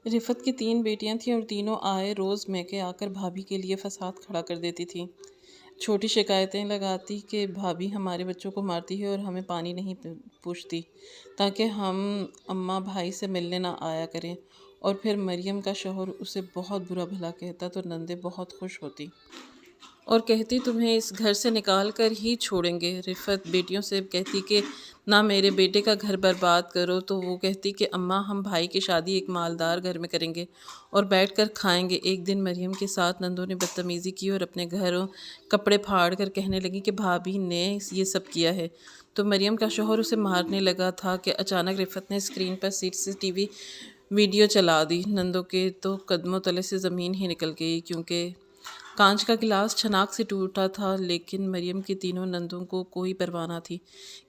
رفت کی 3 بیٹیاں تھیں اور تینوں آئے روز میکے آ کر بھابھی کے لیے فساد کھڑا کر دیتی تھیں۔ چھوٹی شکایتیں لگاتی کہ بھابھی ہمارے بچوں کو مارتی ہے اور ہمیں پانی نہیں پوچھتی تاکہ ہم اماں بھائی سے ملنے نہ آیا کریں، اور پھر مریم کا شوہر اسے بہت برا بھلا کہتا تو نندیں بہت خوش ہوتی اور کہتی تمہیں اس گھر سے نکال کر ہی چھوڑیں گے۔ رفت بیٹیوں سے کہتی کہ نہ میرے بیٹے کا گھر برباد کرو، تو وہ کہتی کہ اماں ہم بھائی کی شادی ایک مالدار گھر میں کریں گے اور بیٹھ کر کھائیں گے۔ ایک دن مریم کے ساتھ نندوں نے بدتمیزی کی اور اپنے گھروں کپڑے پھاڑ کر کہنے لگی کہ بھابھی نے یہ سب کیا ہے، تو مریم کا شوہر اسے مارنے لگا تھا کہ اچانک رفت نے اسکرین پر CCTV ویڈیو چلا دی۔ نندوں کے تو قدموں تلے سے زمین ہی نکل گئی، کیونکہ کانچ کا گلاس چھناک سے ٹوٹا تھا، لیکن مریم کی تینوں نندوں کو کوئی پرواہ نہ تھی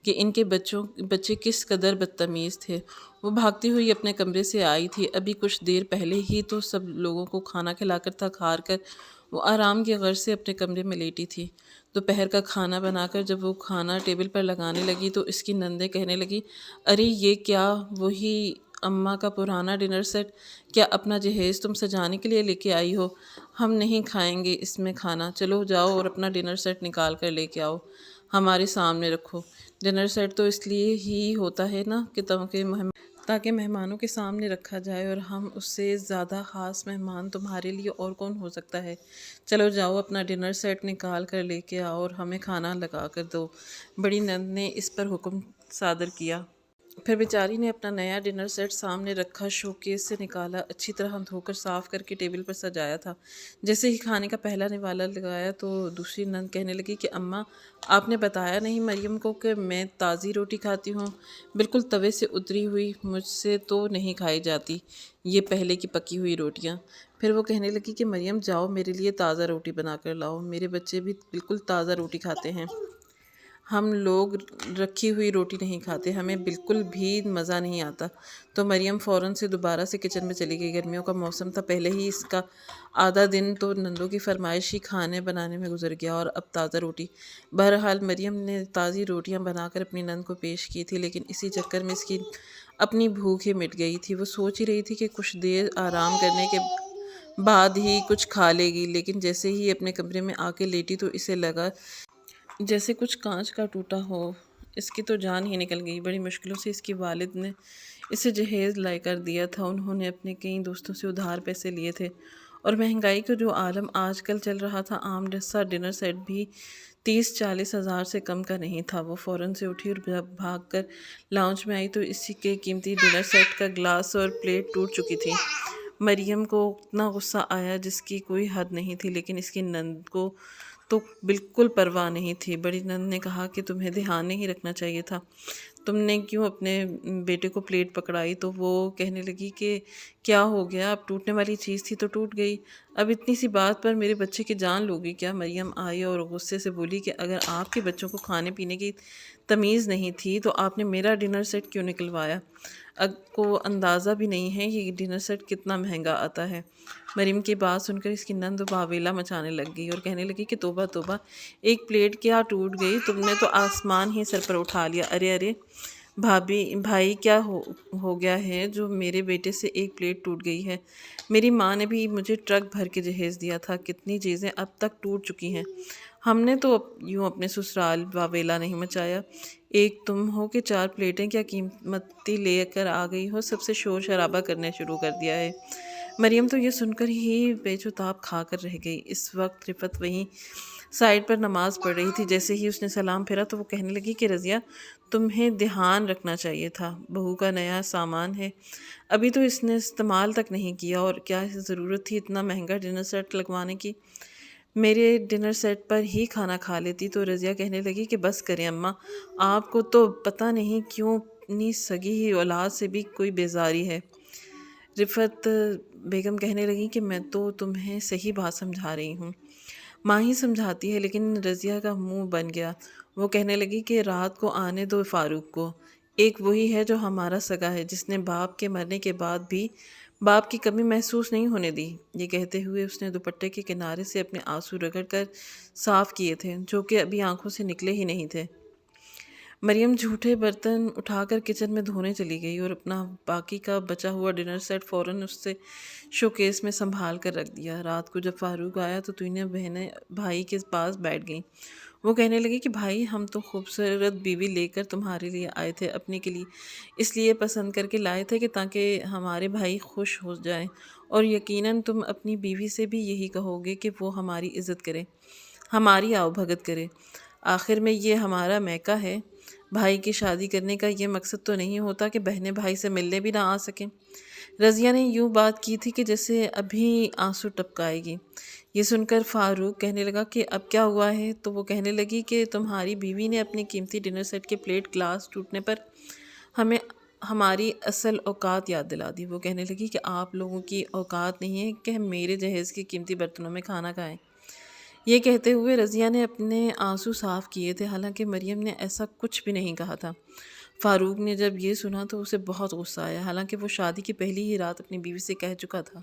کہ ان کے بچے کس قدر بدتمیز تھے۔ وہ بھاگتی ہوئی اپنے کمرے سے آئی تھی، ابھی کچھ دیر پہلے ہی تو سب لوگوں کو کھانا کھلا کر تھک ہار کر وہ آرام کی غرض سے اپنے کمرے میں لیٹی تھی۔ دوپہر کا کھانا بنا کر جب وہ کھانا ٹیبل پر لگانے لگی تو اس کی نندیں کہنے لگی، ارے یہ کیا، وہی اماں کا پرانا ڈنر سیٹ؟ کیا اپنا جہیز تم سجانے کے لیے لے کے آئی ہو؟ ہم نہیں کھائیں گے اس میں کھانا، چلو جاؤ اور اپنا ڈنر سیٹ نکال کر لے کے آؤ، ہمارے سامنے رکھو۔ ڈنر سیٹ تو اس لیے ہی ہوتا ہے نا کہ تاکہ مہمانوں کے سامنے رکھا جائے، اور ہم اس سے زیادہ خاص مہمان تمہارے لیے اور کون ہو سکتا ہے؟ چلو جاؤ اپنا ڈنر سیٹ نکال کر لے کے آؤ اور ہمیں کھانا لگا کر دو۔ بڑی نند نے اس پر حکم صادر کیا۔ پھر بیچاری نے اپنا نیا ڈنر سیٹ سامنے رکھا، شوکیس سے نکالا، اچھی طرح دھو کر صاف کر کے ٹیبل پر سجایا تھا۔ جیسے ہی کھانے کا پہلا نوالا لگایا تو دوسری نند کہنے لگی کہ اماں آپ نے بتایا نہیں مریم کو کہ میں تازی روٹی کھاتی ہوں، بالکل توے سے اتری ہوئی، مجھ سے تو نہیں کھائی جاتی یہ پہلے کی پکی ہوئی روٹیاں۔ پھر وہ کہنے لگی کہ مریم جاؤ میرے لیے تازہ روٹی بنا کر لاؤ، میرے بچے بھی بالکل تازہ روٹی کھاتے ہیں، ہم لوگ رکھی ہوئی روٹی نہیں کھاتے، ہمیں بالکل بھی مزہ نہیں آتا۔ تو مریم فوراً سے دوبارہ سے کچن میں چلی گئی۔ گرمیوں کا موسم تھا، پہلے ہی اس کا آدھا دن تو نندوں کی فرمائشی کھانے بنانے میں گزر گیا، اور اب تازہ روٹی۔ بہرحال مریم نے تازی روٹیاں بنا کر اپنی نند کو پیش کی تھی، لیکن اسی چکر میں اس کی اپنی بھوک ہی مٹ گئی تھی۔ وہ سوچ ہی رہی تھی کہ کچھ دیر آرام کرنے کے بعد ہی کچھ کھا لے گی، لیکن جیسے ہی اپنے کمرے میں آ کے لیٹی تو اسے لگا جیسے کچھ کانچ کا ٹوٹا ہو، اس کی تو جان ہی نکل گئی۔ بڑی مشکلوں سے اس کی والد نے اسے جہیز لا کر دیا تھا، انہوں نے اپنے کئی دوستوں سے ادھار پیسے لیے تھے، اور مہنگائی کا جو عالم آج کل چل رہا تھا، عام سا ڈنر سیٹ بھی 30-40 ہزار سے کم کا نہیں تھا۔ وہ فوراً سے اٹھی اور بھاگ کر لاؤنج میں آئی تو اسی کے قیمتی ڈنر سیٹ کا گلاس اور پلیٹ ٹوٹ چکی تھی۔ مریم کو اتنا غصہ آیا جس کی کوئی حد نہیں تھی، لیکن اس کی نند کو تو بالکل پرواہ نہیں تھی۔ بڑی نند نے کہا کہ تمہیں دھیان نہیں رکھنا چاہیے تھا، تم نے کیوں اپنے بیٹے کو پلیٹ پکڑائی؟ تو وہ کہنے لگی کہ کیا ہو گیا، اب ٹوٹنے والی چیز تھی تو ٹوٹ گئی، اب اتنی سی بات پر میرے بچے کی جان لوگی کیا؟ مریم آئی اور غصے سے بولی کہ اگر آپ کے بچوں کو کھانے پینے کی تمیز نہیں تھی تو آپ نے میرا ڈنر سیٹ کیوں نکلوایا؟ کو اندازہ بھی نہیں ہے یہ ڈنر سیٹ کتنا مہنگا آتا ہے۔ مریم کی بات سن کر اس کی نند واویلا مچانے لگ گئی اور کہنے لگی کہ توبہ توبہ، ایک پلیٹ کیا ٹوٹ گئی، تم نے تو آسمان ہی سر پر اٹھا لیا۔ ارے ارے بھائی کیا ہو گیا ہے جو میرے بیٹے سے ایک پلیٹ ٹوٹ گئی ہے؟ میری ماں نے بھی مجھے ٹرک بھر کے جہیز دیا تھا، کتنی چیزیں اب تک ٹوٹ چکی ہیں، ہم نے تو یوں اپنے سسرال واویلا نہیں مچایا، ایک تم ہو کہ 4 پلیٹیں کیا قیمتی لے کر آ گئی ہو، سب سے شور شرابہ کرنے شروع کر دیا ہے۔ مریم تو یہ سن کر ہی پیچ و تاب کھا کر رہ گئی۔ اس وقت رفت وہیں سائڈ پر نماز پڑھ رہی تھی۔ جیسے ہی اس نے سلام پھیرا تو وہ کہنے لگی کہ رضیہ تمہیں دھیان رکھنا چاہیے تھا، بہو کا نیا سامان ہے، ابھی تو اس نے استعمال تک نہیں کیا، اور کیا ضرورت تھی اتنا مہنگا ڈنر سیٹ لگوانے کی؟ میرے ڈنر سیٹ پر ہی کھانا کھا لیتی۔ تو رضیہ کہنے لگی کہ بس کریں اماں، آپ کو تو پتہ نہیں کیوں اپنی سگی ہی اولاد سے بھی کوئی بیزاری ہے۔ رفت بیگم کہنے لگی کہ میں تو تمہیں صحیح بات سمجھا رہی ہوں، ماں ہی سمجھاتی ہے، لیکن رضیہ کا منہ بن گیا۔ وہ کہنے لگی کہ رات کو آنے دو فاروق کو، ایک وہی ہے جو ہمارا سگا ہے، جس نے باپ کے مرنے کے بعد بھی باپ کی کمی محسوس نہیں ہونے دی۔ یہ کہتے ہوئے اس نے دوپٹے کے کنارے سے اپنے آنسو رگڑ کر صاف کیے تھے، جو کہ ابھی آنکھوں سے نکلے ہی نہیں تھے۔ مریم جھوٹے برتن اٹھا کر کچن میں دھونے چلی گئی اور اپنا باقی کا بچا ہوا ڈنر سیٹ فوراً اس سے شوکیس میں سنبھال کر رکھ دیا۔ رات کو جب فاروق آیا تو تینوں بہنیں بھائی کے پاس بیٹھ گئیں۔ وہ کہنے لگی کہ بھائی ہم تو خوبصورت بیوی لے کر تمہارے لیے آئے تھے، اپنے کے لیے اس لیے پسند کر کے لائے تھے کہ تاکہ ہمارے بھائی خوش ہو جائیں، اور یقیناً تم اپنی بیوی سے بھی یہی کہو گے کہ وہ ہماری عزت کرے، ہماری آؤ بھگت کرے۔ آخر میں یہ ہمارا میکہ ہے، بھائی کی شادی کرنے کا یہ مقصد تو نہیں ہوتا کہ بہنیں بھائی سے ملنے بھی نہ آ سکیں۔ رضیہ نے یوں بات کی تھی کہ جیسے ابھی آنسو ٹپکائے گی۔ یہ سن کر فاروق کہنے لگا کہ اب کیا ہوا ہے؟ تو وہ کہنے لگی کہ تمہاری بیوی نے اپنے قیمتی ڈنر سیٹ کے پلیٹ گلاس ٹوٹنے پر ہمیں ہماری اصل اوقات یاد دلا دی۔ وہ کہنے لگی کہ آپ لوگوں کی اوقات نہیں ہے کہ ہم میرے جہیز کے قیمتی برتنوں میں کھانا کھائیں۔ یہ کہتے ہوئے رضیہ نے اپنے آنسو صاف کیے تھے، حالانکہ مریم نے ایسا کچھ بھی نہیں کہا تھا۔ فاروق نے جب یہ سنا تو اسے بہت غصہ آیا، حالانکہ وہ شادی کی پہلی ہی رات اپنی بیوی سے کہہ چکا تھا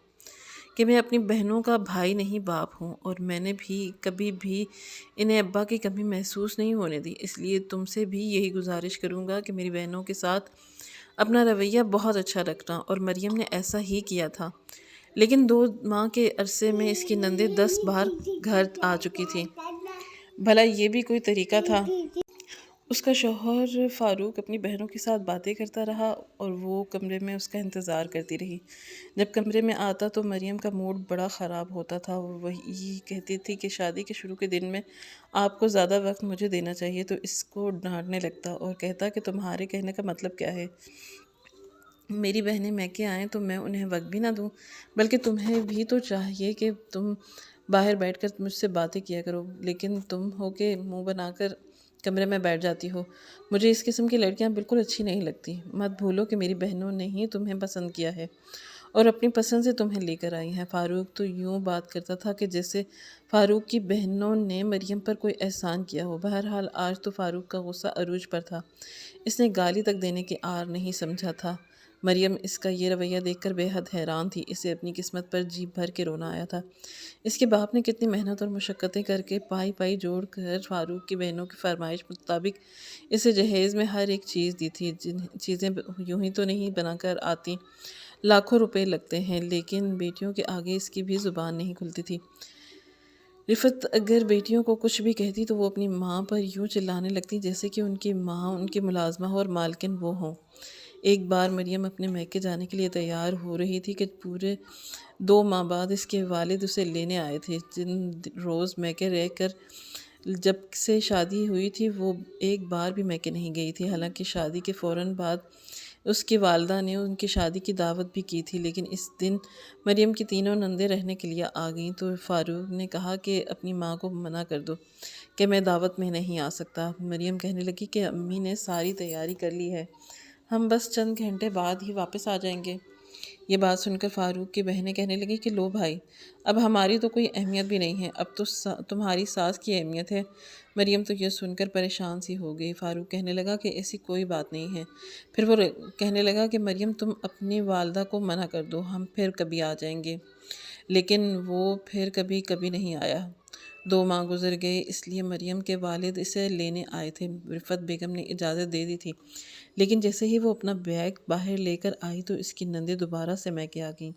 کہ میں اپنی بہنوں کا بھائی نہیں باپ ہوں، اور میں نے بھی کبھی بھی انہیں ابا کی کمی محسوس نہیں ہونے دی۔ اس لیے تم سے بھی یہی گزارش کروں گا کہ میری بہنوں کے ساتھ اپنا رویہ بہت اچھا رکھنا۔ اور مریم نے ایسا ہی کیا تھا، لیکن 2 ماہ کے عرصے میں اس کی نندیں 10 بار گھر آ چکی تھیں۔ بھلا یہ بھی کوئی طریقہ تھا؟ اس کا شوہر فاروق اپنی بہنوں کے ساتھ باتیں کرتا رہا اور وہ کمرے میں اس کا انتظار کرتی رہی۔ جب کمرے میں آتا تو مریم کا موڈ بڑا خراب ہوتا تھا۔ وہ وہی کہتی تھی کہ شادی کے شروع کے دن میں آپ کو زیادہ وقت مجھے دینا چاہیے، تو اس کو ڈانٹنے لگتا اور کہتا کہ تمہارے کہنے کا مطلب کیا ہے؟ میری بہنیں میکے آئیں تو میں انہیں وقت بھی نہ دوں؟ بلکہ تمہیں بھی تو چاہیے کہ تم باہر بیٹھ کر مجھ سے باتیں کیا کرو، لیکن تم ہو کہ منہ بنا کر کمرے میں بیٹھ جاتی ہو۔ مجھے اس قسم کی لڑکیاں بالکل اچھی نہیں لگتی۔ مت بھولو کہ میری بہنوں نے ہی تمہیں پسند کیا ہے اور اپنی پسند سے تمہیں لے کر آئی ہیں۔ فاروق تو یوں بات کرتا تھا کہ جیسے فاروق کی بہنوں نے مریم پر کوئی احسان کیا ہو۔ بہرحال آج تو فاروق کا غصہ عروج پر تھا، اس نے گالی تک دینے کی آر نہیں سمجھا تھا۔ مریم اس کا یہ رویہ دیکھ کر بے حد حیران تھی۔ اسے اپنی قسمت پر جی بھر کے رونا آیا تھا۔ اس کے باپ نے کتنی محنت اور مشقتیں کر کے پائی پائی جوڑ کر فاروق کی بہنوں کی فرمائش مطابق اسے جہیز میں ہر ایک چیز دی تھی۔ چیزیں یوں ہی تو نہیں بنا کر آتی، لاکھوں روپے لگتے ہیں، لیکن بیٹیوں کے آگے اس کی بھی زبان نہیں کھلتی تھی۔ رفت اگر بیٹیوں کو کچھ بھی کہتی تو وہ اپنی ماں پر یوں چلانے لگتی جیسے کہ ان کی ماں ان کی ملازمہ ہو اور مالکن وہ ہوں۔ ایک بار مریم اپنے میکے جانے کے لیے تیار ہو رہی تھی کہ پورے 2 ماہ بعد اس کے والد اسے لینے آئے تھے۔ جن روز میکے رہ کر جب سے شادی ہوئی تھی وہ ایک بار بھی میکے نہیں گئی تھی۔ حالانکہ شادی کے فوراً بعد اس کی والدہ نے ان کی شادی کی دعوت بھی کی تھی، لیکن اس دن مریم کی تینوں نندیں رہنے کے لیے آ گئیں تو فاروق نے کہا کہ اپنی ماں کو منع کر دو کہ میں دعوت میں نہیں آ سکتا۔ مریم کہنے لگی کہ امی نے ساری تیاری کر لی ہے، ہم بس چند گھنٹے بعد ہی واپس آ جائیں گے۔ یہ بات سن کر فاروق کی بہنیں کہنے لگی کہ لو بھائی، اب ہماری تو کوئی اہمیت بھی نہیں ہے، اب تو تمہاری ساس کی اہمیت ہے۔ مریم تو یہ سن کر پریشان سی ہو گئی۔ فاروق کہنے لگا کہ ایسی کوئی بات نہیں ہے۔ پھر وہ کہنے لگا کہ مریم تم اپنی والدہ کو منع کر دو، ہم پھر کبھی آ جائیں گے۔ لیکن وہ پھر کبھی نہیں آیا۔ 2 ماہ گزر گئے، اس لیے مریم کے والد اسے لینے آئے تھے۔ رفت بیگم نے اجازت دے دی تھی، لیکن جیسے ہی وہ اپنا بیگ باہر لے کر آئی تو اس کی نندیں دوبارہ سے میکے آ گئیں۔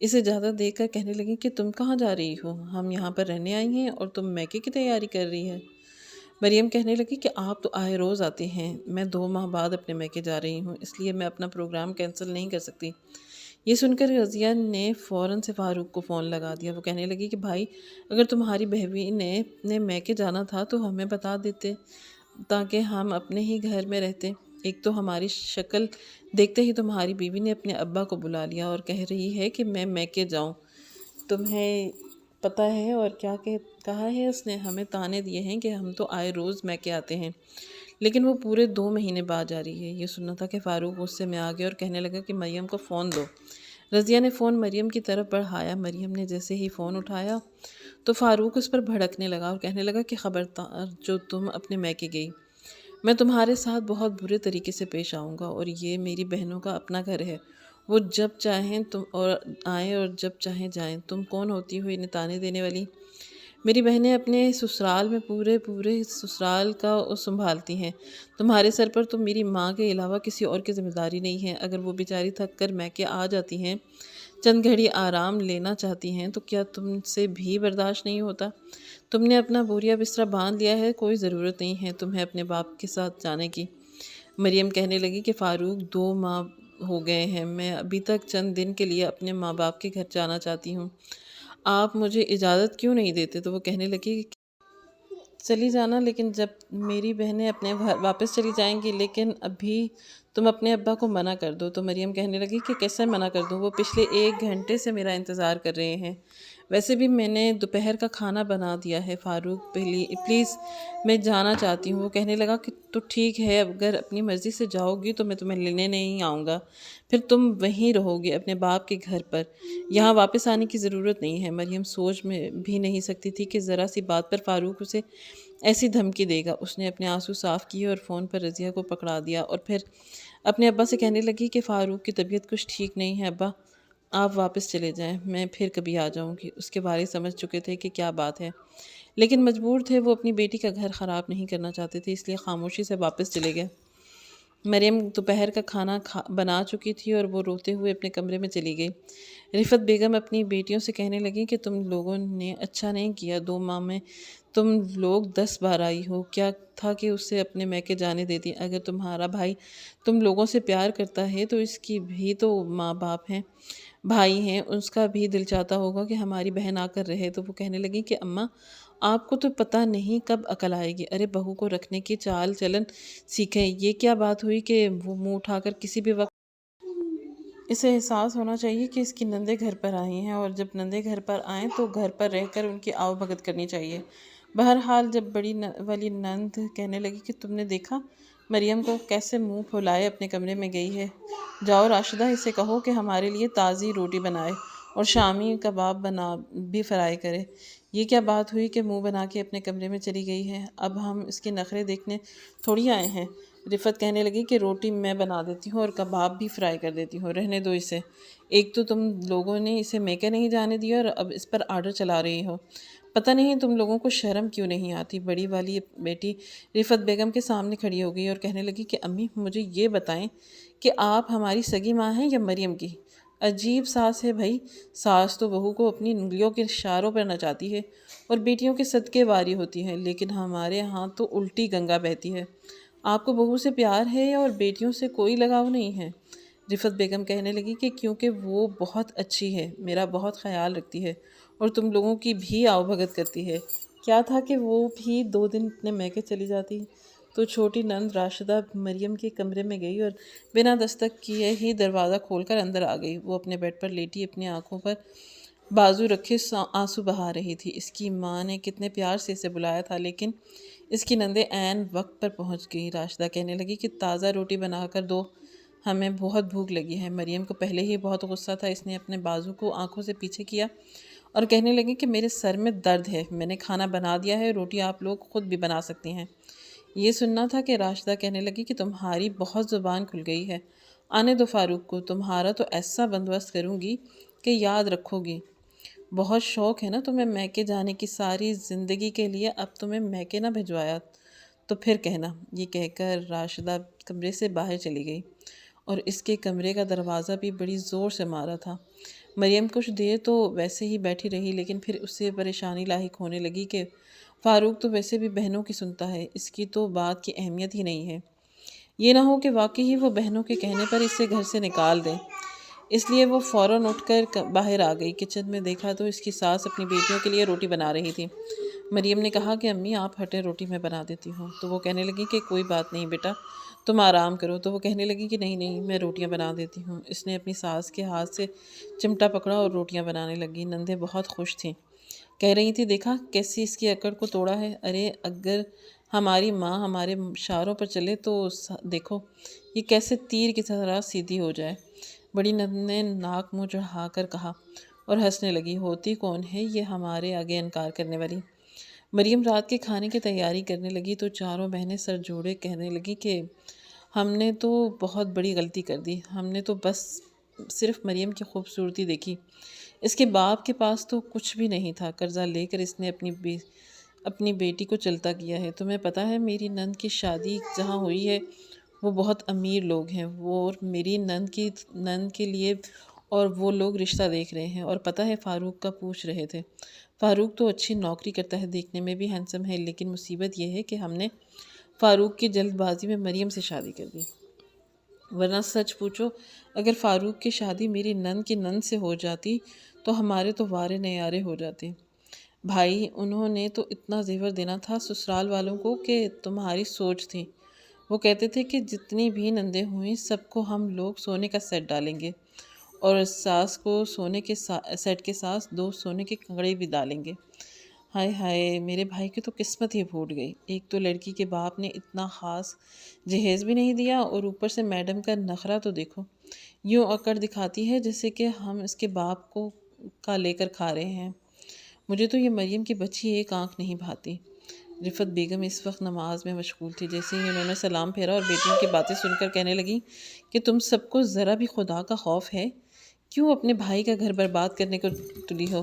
اسے اجازت دے کر کہنے لگیں کہ تم کہاں جا رہی ہو؟ ہم یہاں پر رہنے آئی ہیں اور تم میکے کی تیاری کر رہی ہے۔ مریم کہنے لگی کہ آپ تو آئے روز آتے ہیں، میں 2 ماہ بعد اپنے میکے جا رہی ہوں، اس لیے میں اپنا پروگرام کینسل نہیں کر سکتی۔ یہ سن کر رضیہ نے فوراً سے فاروق کو فون لگا دیا۔ وہ کہنے لگی کہ بھائی، اگر تمہاری بہوی نے میکے جانا تھا تو ہمیں بتا دیتے تاکہ ہم اپنے ہی گھر میں رہتے۔ ایک تو ہماری شکل دیکھتے ہی تمہاری بیوی نے اپنے ابا کو بلا لیا اور کہہ رہی ہے کہ میں میکے جاؤں۔ تمہیں پتہ ہے اور کیا کہا ہے اس نے؟ ہمیں طعنے دیے ہیں کہ ہم تو آئے روز میکے آتے ہیں، لیکن وہ پورے 2 مہینے بعد جا رہی ہے۔ یہ سننا تھا کہ فاروق غصے میں آ گیا اور کہنے لگا کہ مریم کو فون دو۔ رضیہ نے فون مریم کی طرف بڑھایا۔ مریم نے جیسے ہی فون اٹھایا تو فاروق اس پر بھڑکنے لگا اور کہنے لگا کہ خبردار جو تم اپنے میکے گئی، میں تمہارے ساتھ بہت برے طریقے سے پیش آؤں گا، اور یہ میری بہنوں کا اپنا گھر ہے، وہ جب چاہیں تم اور آئیں اور جب چاہیں جائیں۔ تم کون ہوتی ہو انہیں طعنے دینے والی؟ میری بہنیں اپنے سسرال میں پورے سسرال کا سنبھالتی ہیں، تمہارے سر پر تو میری ماں کے علاوہ کسی اور کی ذمہ داری نہیں ہے۔ اگر وہ بیچاری تھک کر میکے آ جاتی ہیں، چند گھڑی آرام لینا چاہتی ہیں، تو کیا تم سے بھی برداشت نہیں ہوتا؟ تم نے اپنا بوریا بستر باندھ لیا ہے، کوئی ضرورت نہیں ہے تمہیں اپنے باپ کے ساتھ جانے کی۔ مریم کہنے لگی کہ فاروق 2 ماہ ہو گئے ہیں، میں ابھی تک چند دن کے لیے اپنے ماں باپ کے گھر جانا چاہتی ہوں، آپ مجھے اجازت کیوں نہیں دیتے؟ تو وہ کہنے لگی کہ چلی جانا، لیکن جب میری بہنیں اپنے گھر واپس چلی جائیں گی، لیکن ابھی تم اپنے ابا کو منع کر دو۔ تو مریم کہنے لگی کہ کیسے منع کر دوں؟ وہ پچھلے 1 گھنٹے سے میرا انتظار کر رہے ہیں، ویسے بھی میں نے دوپہر کا کھانا بنا دیا ہے۔ فاروق پلیز، میں جانا چاہتی ہوں۔ وہ کہنے لگا کہ تو ٹھیک ہے، اگر اپنی مرضی سے جاؤ گی تو میں تمہیں لینے نہیں آؤں گا، پھر تم وہیں رہو گی اپنے باپ کے گھر پر، یہاں واپس آنے کی ضرورت نہیں ہے۔ مریم سوچ میں بھی نہیں سکتی تھی کہ ذرا سی بات پر فاروق اسے ایسی دھمکی دے گا۔ اس نے اپنے آنسو صاف کیے اور فون پر رضیہ کو پکڑا دیا اور پھر اپنے ابا سے کہنے لگی کہ فاروق کی طبیعت کچھ ٹھیک نہیں ہے ابا، آپ واپس چلے جائیں، میں پھر کبھی آ جاؤں گی۔ اس کے والد سمجھ چکے تھے کہ کیا بات ہے، لیکن مجبور تھے، وہ اپنی بیٹی کا گھر خراب نہیں کرنا چاہتے تھے، اس لیے خاموشی سے واپس چلے گئے۔ مریم دوپہر کا کھانا بنا چکی تھی اور وہ روتے ہوئے اپنے کمرے میں چلی گئی۔ رفعت بیگم اپنی بیٹیوں سے کہنے لگی کہ تم لوگوں نے اچھا نہیں کیا، 2 ماہ میں تم لوگ 10 بار آئی ہو، کیا تھا کہ اسے اپنے میکے جانے دیتی؟ اگر تمہارا بھائی تم لوگوں سے پیار کرتا ہے تو اس کی بھی تو ماں باپ ہیں، بھائی ہیں، اس کا بھی دل چاہتا ہوگا کہ ہماری بہن آ کر رہے۔ تو وہ کہنے لگی کہ اماں، آپ کو تو پتہ نہیں کب عقل آئے گی، ارے بہو کو رکھنے کی چال چلن سیکھیں۔ یہ کیا بات ہوئی کہ وہ منہ اٹھا کر کسی بھی وقت، اسے احساس ہونا چاہیے کہ اس کی نندیں گھر پر آئی ہیں، اور جب نندیں گھر پر آئیں تو گھر پر رہ کر ان کی آؤ بھگت کرنی چاہیے۔ بہرحال جب بڑی والی نند کہنے لگی کہ تم نے دیکھا مریم کو کیسے منہ پھولائے اپنے کمرے میں گئی ہے، جاؤ راشدہ اسے کہو کہ ہمارے لیے تازی روٹی بنائے اور شامی کباب بھی فرائی کرے۔ یہ کیا بات ہوئی کہ منہ بنا کے اپنے کمرے میں چلی گئی ہے، اب ہم اس کے نخرے دیکھنے تھوڑی آئے ہیں۔ رفعت کہنے لگی کہ روٹی میں بنا دیتی ہوں اور کباب بھی فرائی کر دیتی ہوں، رہنے دو اسے، ایک تو تم لوگوں نے اسے میکے نہیں جانے دیا اور اب اس پر آرڈر چلا رہی ہو، پتہ نہیں تم لوگوں کو شرم کیوں نہیں آتی؟ بڑی والی بیٹی رفعت بیگم کے سامنے کھڑی ہو گئی اور کہنے لگی کہ امی مجھے یہ بتائیں کہ آپ ہماری سگی ماں ہیں یا مریم کی؟ عجیب ساس ہے بھائی، ساس تو بہو کو اپنی انگلیوں کے اشاروں پر نچاتی ہے اور بیٹیوں کے صدقے واری ہوتی ہے، لیکن ہمارے ہاں تو الٹی گنگا بہتی ہے۔ آپ کو بہو سے پیار ہے اور بیٹیوں سے کوئی لگاؤ نہیں ہے؟ رفعت بیگم کہنے لگی کہ کیونکہ وہ بہت اچھی ہے، میرا بہت خیال رکھتی ہے اور تم لوگوں کی بھی آؤ بھگت کرتی ہے، کیا تھا کہ وہ بھی 2 دن اپنے میکے چلی جاتی؟ تو چھوٹی نند راشدہ مریم کے کمرے میں گئی اور بنا دستک کیے ہی دروازہ کھول کر اندر آ گئی۔ وہ اپنے بیڈ پر لیٹی اپنی آنکھوں پر بازو رکھے آنسو بہا رہی تھی۔ اس کی ماں نے کتنے پیار سے اسے بلایا تھا، لیکن اس کی نندیں عین وقت پر پہنچ گئی۔ راشدہ کہنے لگی کہ تازہ روٹی بنا کر دو، ہمیں بہت بھوک لگی ہے۔ مریم کو پہلے ہی بہت غصہ تھا، اس نے اپنے بازو کو آنکھوں سے پیچھے کیا اور کہنے لگی کہ میرے سر میں درد ہے، میں نے کھانا بنا دیا ہے، روٹی آپ لوگ خود بھی بنا سکتی ہیں۔ یہ سننا تھا کہ راشدہ کہنے لگی کہ تمہاری بہت زبان کھل گئی ہے، آنے دو فاروق کو، تمہارا تو ایسا بندوبست کروں گی کہ یاد رکھو گی۔ بہت شوق ہے نا تمہیں میکے جانے کی، ساری زندگی کے لیے، اب تمہیں میکے نہ بھجوایا تو پھر کہنا۔ یہ کہہ کر راشدہ کمرے سے باہر چلی گئی اور اس کے کمرے کا دروازہ بھی بڑی زور سے مارا تھا۔ مریم کچھ دیر تو ویسے ہی بیٹھی رہی، لیکن پھر اسے پریشانی لاحق ہونے لگی کہ فاروق تو ویسے بھی بہنوں کی سنتا ہے، اس کی تو بات کی اہمیت ہی نہیں ہے، یہ نہ ہو کہ واقعی ہی وہ بہنوں کے کہنے پر اسے گھر سے نکال دیں۔ اس لیے وہ فوراً اٹھ کر باہر آ گئی۔ کچن میں دیکھا تو اس کی ساس اپنی بیٹیوں کے لیے روٹی بنا رہی تھی۔ مریم نے کہا کہ امی آپ ہٹیں، روٹی میں بنا دیتی ہوں۔ تو وہ کہنے لگی کہ کوئی بات نہیں بیٹا، تم آرام کرو۔ تو وہ کہنے لگی کہ نہیں میں روٹیاں بنا دیتی ہوں۔ اس نے اپنی ساس کے ہاتھ سے چمٹا پکڑا اور روٹیاں بنانے لگی۔ نندیں بہت خوش تھیں، کہہ رہی تھی دیکھا کیسی اس کی اکڑ کو توڑا ہے، ارے اگر ہماری ماں ہمارے اشاروں پر چلے تو دیکھو یہ کیسے تیر کی طرح سیدھی ہو جائے۔ بڑی نند نے ناک منہ چڑھا کر کہا اور ہنسنے لگی، ہوتی کون ہے یہ ہمارے آگے انکار کرنے والی؟ مریم رات کے کھانے کی تیاری کرنے لگی تو چاروں بہنیں سر جوڑے کہنے لگی کہ ہم نے تو بہت بڑی غلطی کر دی، ہم نے تو بس صرف مریم کی خوبصورتی دیکھی۔ اس کے باپ کے پاس تو کچھ بھی نہیں تھا، قرضہ لے کر اس نے اپنی بیٹی کو چلتا کیا ہے۔ تمہیں پتہ ہے میری نند کی شادی جہاں ہوئی ہے وہ بہت امیر لوگ ہیں، وہ اور میری نند کے لیے اور وہ لوگ رشتہ دیکھ رہے ہیں، اور پتہ ہے فاروق کا پوچھ رہے تھے۔ فاروق تو اچھی نوکری کرتا ہے، دیکھنے میں بھی ہینسم ہے، لیکن مصیبت یہ ہے کہ ہم نے فاروق کی جلد بازی میں مریم سے شادی کر دی، ورنہ سچ پوچھو اگر فاروق کی شادی میری نند کی نند سے ہو جاتی تو ہمارے تو وارے نیارے ہو جاتے۔ بھائی انہوں نے تو اتنا زیور دینا تھا سسرال والوں کو کہ تمہاری سوچ تھی۔ وہ کہتے تھے کہ جتنی بھی نندیں ہوئیں سب کو ہم لوگ سونے کا سیٹ ڈالیں گے، اور ساس کو سونے کے سیٹ کے ساتھ 2 سونے کے کنگڑے بھی ڈالیں گے۔ ہائے ہائے، میرے بھائی کی تو قسمت ہی پھوٹ گئی۔ ایک تو لڑکی کے باپ نے اتنا خاص جہیز بھی نہیں دیا، اور اوپر سے میڈم کا نخرہ تو دیکھو، یوں اکڑ دکھاتی ہے جیسے کہ ہم اس کے باپ کو کا لے کر کھا رہے ہیں۔ مجھے تو یہ مریم کی بچی ایک آنکھ نہیں بھاتی۔ رفت بیگم اس وقت نماز میں مشغول تھی۔ جیسے ہی انہوں نے سلام پھیرا اور بیٹیوں کی باتیں سن کر کہنے لگی کہ تم سب کو ذرا بھی خدا کا خوف ہے؟ کیوں اپنے بھائی کا گھر برباد کرنے کو تلی ہو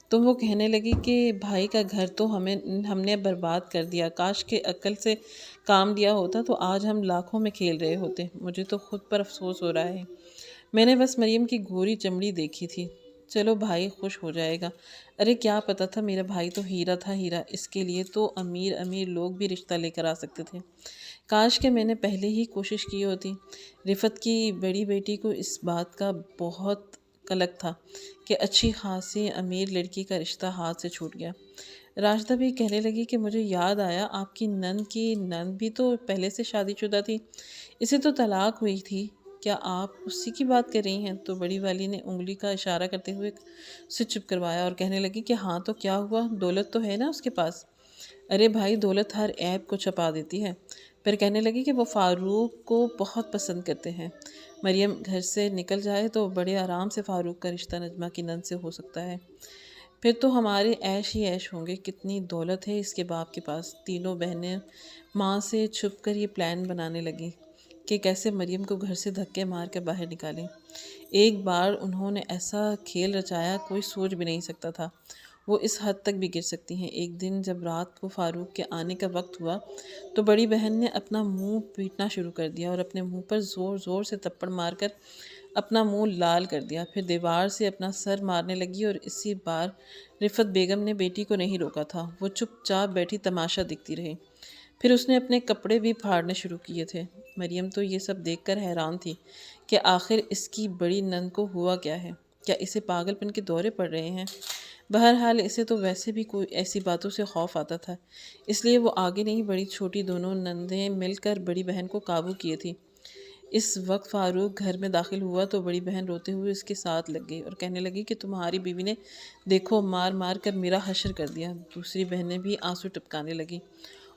تم؟ وہ کہنے لگی کہ بھائی کا گھر تو ہم نے برباد کر دیا، کاش کے عقل سے کام لیا ہوتا تو آج ہم لاکھوں میں کھیل رہے ہوتے۔ مجھے تو خود پر افسوس ہو رہا ہے، میں نے بس مریم کی گوری چمڑی دیکھی تھی۔ چلو بھائی خوش ہو جائے گا۔ ارے کیا پتہ تھا، میرا بھائی تو ہیرا تھا، ہیرا، اس کے لیے تو امیر لوگ بھی رشتہ لے کر آ سکتے تھے۔ کاش کہ میں نے پہلے ہی کوشش کی ہوتی۔ رفت کی بڑی بیٹی کو اس بات کا بہت قلق تھا کہ اچھی خاصی امیر لڑکی کا رشتہ ہاتھ سے چھوٹ گیا۔ راشدہ بھی کہنے لگی کہ مجھے یاد آیا آپ کی نند بھی تو پہلے سے شادی شدہ تھی، اسے تو طلاق ہوئی تھی، کیا آپ اسی کی بات کر رہی ہیں؟ تو بڑی والی نے انگلی کا اشارہ کرتے ہوئے اسے چپ کروایا اور کہنے لگی کہ ہاں تو کیا ہوا، دولت تو ہے نا اس کے پاس۔ ارے بھائی دولت ہر عیب کو چھپا دیتی ہے۔ پھر کہنے لگی کہ وہ فاروق کو بہت پسند کرتے ہیں، مریم گھر سے نکل جائے تو بڑے آرام سے فاروق کا رشتہ نجمہ کی نند سے ہو سکتا ہے، پھر تو ہمارے عیش ہی عیش ہوں گے۔ کتنی دولت ہے اس کے باپ کے پاس۔ تینوں بہنیں ماں سے چھپ کر یہ پلان بنانے لگیں کہ کیسے مریم کو گھر سے دھکے مار کر باہر نکالیں۔ ایک بار انہوں نے ایسا کھیل رچایا کوئی سوچ بھی نہیں سکتا تھا، وہ اس حد تک بھی گر سکتی ہیں۔ ایک دن جب رات کو فاروق کے آنے کا وقت ہوا تو بڑی بہن نے اپنا منہ پیٹنا شروع کر دیا اور اپنے منہ پر زور زور سے تھپڑ مار کر اپنا منہ لال کر دیا، پھر دیوار سے اپنا سر مارنے لگی، اور اسی بار رفت بیگم نے بیٹی کو نہیں روکا تھا، وہ چپ چاپ بیٹھی تماشا دیکھتی رہی۔ پھر اس نے اپنے کپڑے بھی پھاڑنے شروع کیے تھے۔ مریم تو یہ سب دیکھ کر حیران تھی کہ آخر اس کی بڑی نند کو ہوا کیا ہے، کیا اسے پاگل پن کے دورے پڑ رہے ہیں؟ بہرحال اسے تو ویسے بھی کوئی ایسی باتوں سے خوف آتا تھا، اس لیے وہ آگے نہیں بڑھی، چھوٹی دونوں نندیں مل کر بڑی بہن کو قابو کیے تھی۔ اس وقت فاروق گھر میں داخل ہوا تو بڑی بہن روتے ہوئے اس کے ساتھ لگ گئی اور کہنے لگی کہ تمہاری بیوی نے دیکھو مار مار کر میرا حشر کر دیا۔ دوسری بہنیں بھی آنسو ٹپکانے لگیں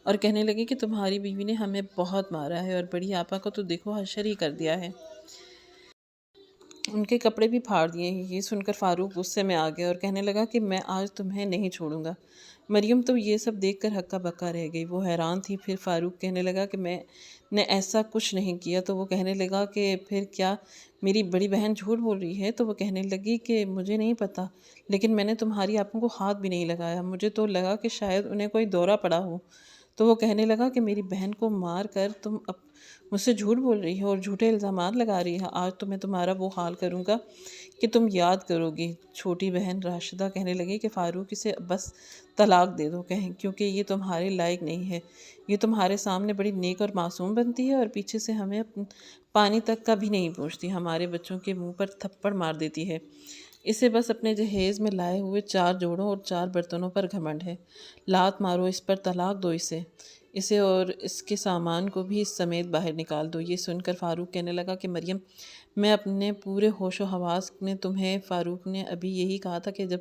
اور کہنے لگی کہ تمہاری بیوی نے ہمیں بہت مارا ہے اور بڑی آپا کو تو دیکھو حشر ہی کر دیا ہے، ان کے کپڑے بھی پھاڑ دیے ہیں۔ یہ سن کر فاروق غصے میں آ گیا اور کہنے لگا کہ میں آج تمہیں نہیں چھوڑوں گا۔ مریم تو یہ سب دیکھ کر ہکا بکا رہ گئی، وہ حیران تھی۔ پھر فاروق کہنے لگا کہ میں نے ایسا کچھ نہیں کیا، تو وہ کہنے لگا کہ پھر کیا میری بڑی بہن جھوٹ بول رہی ہے؟ تو وہ کہنے لگی کہ مجھے نہیں پتہ، لیکن میں نے تمہاری آپوں کو ہاتھ بھی نہیں لگایا، مجھے تو لگا کہ شاید انہیں کوئی دورہ پڑا ہو۔ تو وہ کہنے لگا کہ میری بہن کو مار کر تم اب مجھ سے جھوٹ بول رہی ہو اور جھوٹے الزامات لگا رہی ہے، آج تو میں تمہارا وہ حال کروں گا کہ تم یاد کرو گی۔ چھوٹی بہن راشدہ کہنے لگی کہ فاروق اسے بس طلاق دے دو، کیونکہ یہ تمہارے لائق نہیں ہے، یہ تمہارے سامنے بڑی نیک اور معصوم بنتی ہے اور پیچھے سے ہمیں پانی تک کا بھی نہیں پوچھتی، ہمارے بچوں کے منہ پر تھپڑ مار دیتی ہے، اسے بس اپنے جہیز میں لائے ہوئے 4 جوڑوں اور 4 برتنوں پر گھمنڈ ہے، لات مارو اس پر، طلاق دو اسے اور اس کے سامان کو بھی اس سمیت باہر نکال دو۔ یہ سن کر فاروق کہنے لگا کہ مریم میں اپنے پورے ہوش و حواس میں تمہیں فاروق نے ابھی یہی کہا تھا کہ جب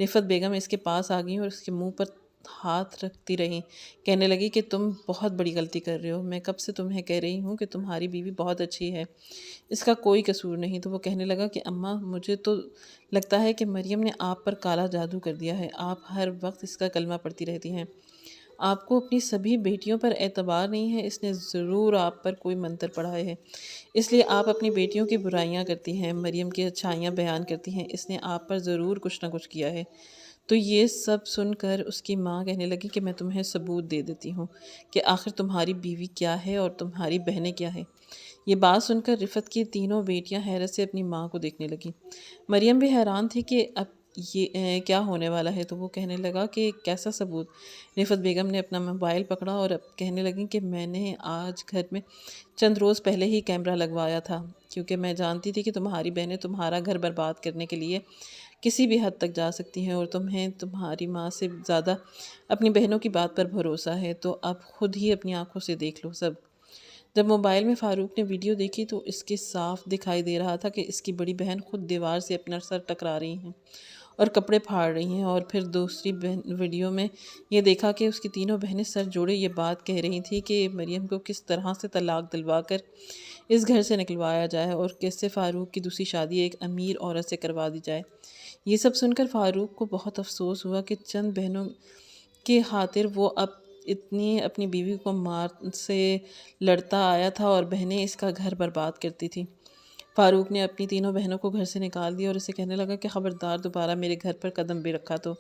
رفت بیگم اس کے پاس آ گئیں اور اس کے منہ پر ہاتھ رکھتی رہیں، کہنے لگی کہ تم بہت بڑی غلطی کر رہے ہو، میں کب سے تمہیں کہہ رہی ہوں کہ تمہاری بیوی بہت اچھی ہے، اس کا کوئی قصور نہیں۔ تو وہ کہنے لگا کہ اماں مجھے تو لگتا ہے کہ مریم نے آپ پر کالا جادو کر دیا ہے، آپ ہر وقت اس کا کلمہ پڑھتی رہتی ہیں، آپ کو اپنی سبھی بیٹیوں پر اعتبار نہیں ہے، اس نے ضرور آپ پر کوئی منتر پڑھا ہے، اس لیے آپ اپنی بیٹیوں کی برائیاں کرتی ہیں، مریم کی اچھائیاں بیان کرتی ہیں، اس نے آپ پر ضرور کچھ نہ کچھ کیا ہے۔ تو یہ سب سن کر اس کی ماں کہنے لگی کہ میں تمہیں ثبوت دے دیتی ہوں کہ آخر تمہاری بیوی کیا ہے اور تمہاری بہنیں کیا ہیں۔ یہ بات سن کر رفعت کی تینوں بیٹیاں حیرت سے اپنی ماں کو دیکھنے لگیں۔ مریم بھی حیران تھی کہ اب یہ کیا ہونے والا ہے، تو وہ کہنے لگا کہ کیسا ثبوت؟ رفعت بیگم نے اپنا موبائل پکڑا اور اب کہنے لگیں کہ میں نے آج گھر میں چند روز پہلے ہی کیمرہ لگوایا تھا، کیونکہ میں جانتی تھی کہ تمہاری بہنیں تمہارا گھر برباد کرنے کے لیے کسی بھی حد تک جا سکتی ہیں، اور تمہیں تمہاری ماں سے زیادہ اپنی بہنوں کی بات پر بھروسہ ہے، تو اب خود ہی اپنی آنکھوں سے دیکھ لو سب۔ جب موبائل میں فاروق نے ویڈیو دیکھی تو اس کے صاف دکھائی دے رہا تھا کہ اس کی بڑی بہن خود دیوار سے اپنا سر ٹکرا رہی ہیں اور کپڑے پھاڑ رہی ہیں، اور پھر دوسری ویڈیو میں یہ دیکھا کہ اس کی تینوں بہنیں سر جوڑے یہ بات کہہ رہی تھیں کہ مریم کو کس طرح سے طلاق دلوا کر اس گھر سے نکلوایا جائے اور کیسے فاروق کی دوسری شادی ایک امیر عورت سے کروا دی جائے۔ یہ سب سن کر فاروق کو بہت افسوس ہوا کہ چند بہنوں کی خاطر وہ اب اتنی اپنی بیوی کو مار سے لڑتا آیا تھا اور بہنیں اس کا گھر برباد کرتی تھیں۔ فاروق نے اپنی تینوں بہنوں کو گھر سے نکال دیا اور اسے کہنے لگا کہ خبردار دوبارہ میرے گھر پر قدم بھی رکھا تو۔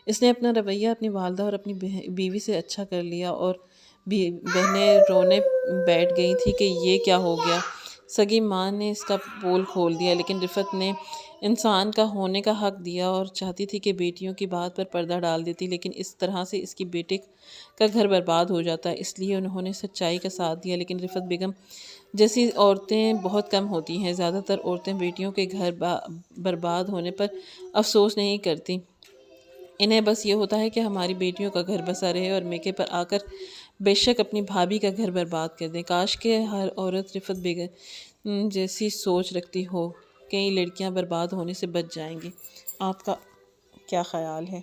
اس نے اپنا رویہ اپنی والدہ اور اپنی بیوی سے اچھا کر لیا، اور بہنیں رونے بیٹھ گئی تھیں کہ یہ کیا ہو گیا۔ سگی ماں نے اس کا پول کھول دیا، لیکن رفعت نے انسان کا ہونے کا حق دیا اور چاہتی تھی کہ بیٹیوں کی بات پر پردہ ڈال دیتی، لیکن اس طرح سے اس کی بیٹے کا گھر برباد ہو جاتا، اس لیے انہوں نے سچائی کا ساتھ دیا۔ لیکن رفعت بیگم جیسی عورتیں بہت کم ہوتی ہیں، زیادہ تر عورتیں بیٹیوں کے گھر برباد ہونے پر افسوس نہیں کرتی، انہیں بس یہ ہوتا ہے کہ ہماری بیٹیوں کا گھر بسا رہے، اور میکے پر آ کر بے شک اپنی بھابھی کا گھر برباد کر دیں۔ کاش کہ ہر عورت رفعت بیگم جیسی سوچ رکھتی ہو، کئی لڑکیاں برباد ہونے سے بچ جائیں گی۔ آپ کا کیا خیال ہے؟